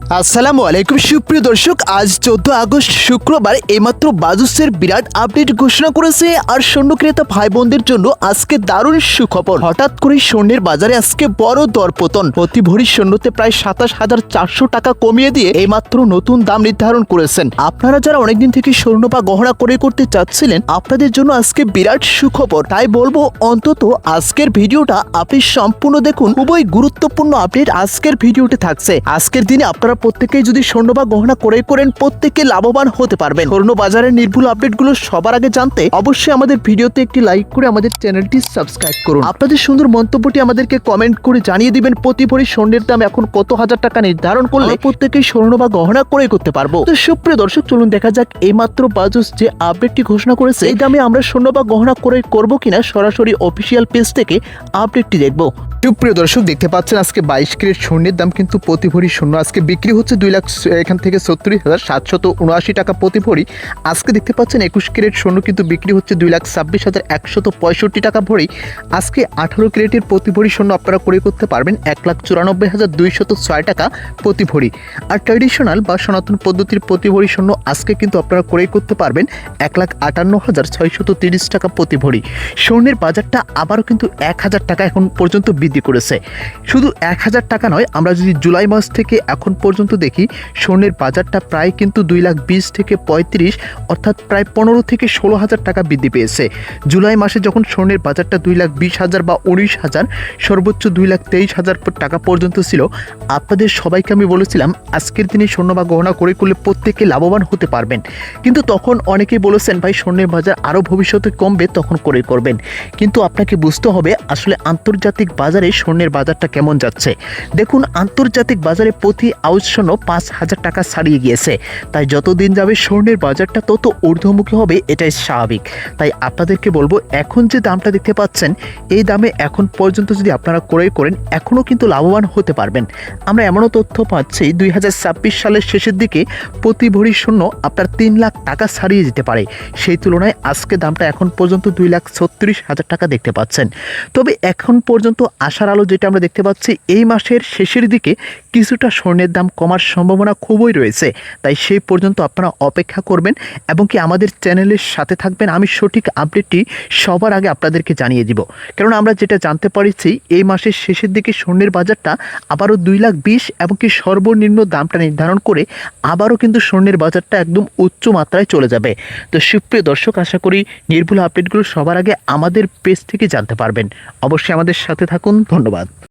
আসসালামু আলাইকুম সুপ্রিয় দর্শক, আজ 14 আগস্ট শুক্রবার এইমাত্র বাজুসের বিরাট আপডেট ঘোষণা করেছে। আর স্বর্ণ ক্রেতা ভাই বোনদের জন্য আজকে দারুণ সুখবর। হঠাৎ করে স্বর্ণের বাজারে আজকে বড় দরপতন। প্রতি ভরি স্বর্ণতে প্রায় 27,400 টাকা কমিয়ে দিয়ে এইমাত্র নতুন দাম নির্ধারণ করেছেন। আপনারা যারা অনেকদিন থেকে স্বর্ণ বা গহনা ক্রয় করতে চাচ্ছিলেন, আপনাদের জন্য আজকে বিরাট সুখবর। তাই বলবো অন্তত আজকের ভিডিওটা আপনি সম্পূর্ণ দেখুন। খুবই গুরুত্বপূর্ণ আপডেট আজকের ভিডিওতে থাকছে। আজকের দিনে আপনারা প্রত্যেকেই যদি স্বর্ণ বা গহনা ক্রয় করেন, প্রত্যেকে লাভবান হতে পারবেন। স্বর্ণ বাজারের নির্ভুল আপডেটগুলো সবার আগে জানতে অবশ্যই আমাদের ভিডিওতে একটি লাইক করে আমাদের চ্যানেলটি সাবস্ক্রাইব করুন। আপনাদের সুন্দর মন্তব্যটি আমাদেরকে কমেন্ট করে জানিয়ে দিবেন প্রতি ভরি স্বর্ণের দাম এখন কত হাজার টাকা নির্ধারণ করলে প্রত্যেকেই স্বর্ণ বা গহনা ক্রয় করতে পারবো। তো সুপ্রিয় দর্শক, চলুন দেখা যাক এইমাত্র বাজুস যে আপডেটটি ঘোষণা করেছে এই দামে আমরা স্বর্ণ বা গহনা ক্রয় করবো কিনা সরাসরি অফিসিয়াল পেজ থেকে আপডেটটি দেখবো। সুপ্রিয় দর্শক, দেখতে পাচ্ছেন আজকে 22 ক্যারেট স্বর্ণের দাম কিন্তু প্রতি ভরি স্বর্ণ আজকে বিক্রি হচ্ছে 2 লাখ এখান থেকে 36,779 টাকা প্রতি ভরি। আজকে দেখতে পাচ্ছেন 21 ক্যারেট স্বর্ণ কিন্তু বিক্রি হচ্ছে 2,26,165 টাকা ভরি। আজকে 18 ক্যারেটের প্রতি ভরি স্বর্ণ আপনারা ক্রয় করতে পারবেন 1,94,206 টাকা প্রতি ভরি। আর ট্র্যাডিশনাল বা সনাতন পদ্ধতির প্রতি ভরি স্বর্ণ আজকে কিন্তু আপনারা ক্রয় করতে পারবেন 1,58,630 টাকা প্রতি ভরি। স্বর্ণের বাজারটা আবারও কিন্তু 1,000 টাকা এখন পর্যন্ত বৃদ্ধি করেছে। শুধু 1,000 টাকা নয়, আমরা যদি জুলাই মাস থেকে এখন পর্যন্ত দেখি স্বর্ণের বাজারটা প্রায় কিন্তু 2,20,000 থেকে 35, অর্থাৎ প্রায় 15 থেকে 16,000 টাকা বৃদ্ধি পেয়েছে। জুলাই মাসে যখন স্বর্ণের বাজারটা 2,20,000 বা 19,000, সর্বোচ্চ 2,23,000 টাকা পর্যন্ত ছিল, আপনাদের সবাইকে আমি বলেছিলাম আজকের দিনে স্বর্ণ বা গহনা ক্রয় করলে প্রত্যেকে লাভবান হতে পারবেন। কিন্তু তখন অনেকেই বলেছেন ভাই স্বর্ণের বাজার আরও ভবিষ্যতে কমবে, তখন ক্রয় করবেন। কিন্তু আপনাকে বুঝতে হবে আসলে আন্তর্জাতিক বাজারে স্বর্ণের বাজারটা কেমন যাচ্ছে। দেখুন, আন্তর্জাতিক বাজারে প্রতি আউন্স স্বর্ণ 5,000 টাকা ছাড়িয়ে গিয়েছে। তাই যতদিন যাবে স্বর্ণের বাজারটা তত ঊর্ধ্বমুখী হবে, এটাই স্বাভাবিক। তাই আপনাদেরকে বলবো এখন যে দামটা দেখতে পাচ্ছেন এই দামে এখন পর্যন্ত যদি আপনারা ক্রয় করেন এখনও কিন্তু লাভবান হতে পারবেন। আমরা এমনও তথ্য পাচ্ছি 2026 সালের শেষের দিকে প্রতি ভরি স্বর্ণ আপনার 3 লাখ টাকা ছাড়িয়ে যেতে পারে। সেই তুলনায় আজকে দামটা এখন পর্যন্ত 2,36,000 টাকা দেখতে পাচ্ছেন। তবে এখন পর্যন্ত আশার আলো যেটা আমরা দেখতে পাচ্ছি, এই মাসের শেষের দিকে কিছুটা স্বর্ণের দাম কমার সম্ভাবনা খুবই রয়েছে। তাই সেই পর্যন্ত আপনারা অপেক্ষা করবেন এবং কি আমাদের চ্যানেলের সাথে থাকবেন। আমি সঠিক আপডেটটি সবার আগে আপনাদেরকে জানিয়ে দিব। কারণ আমরা যেটা জানতে পারছি এই মাসের শেষের দিকে স্বর্ণের বাজারটা আবারও 2,20,000 এবং কি সর্বনিম্ন দামটা নির্ধারণ করে আবারও কিন্তু স্বর্ণের বাজারটা একদম উচ্চ মাত্রায় চলে যাবে। তো সুপ্রিয় দর্শক, আশা করি নির্ভুল আপডেটগুলো সবার আগে আমাদের পেজ থেকে জানতে পারবেন। অবশ্যই আমাদের সাথে থাকুন। ধন্যবাদ।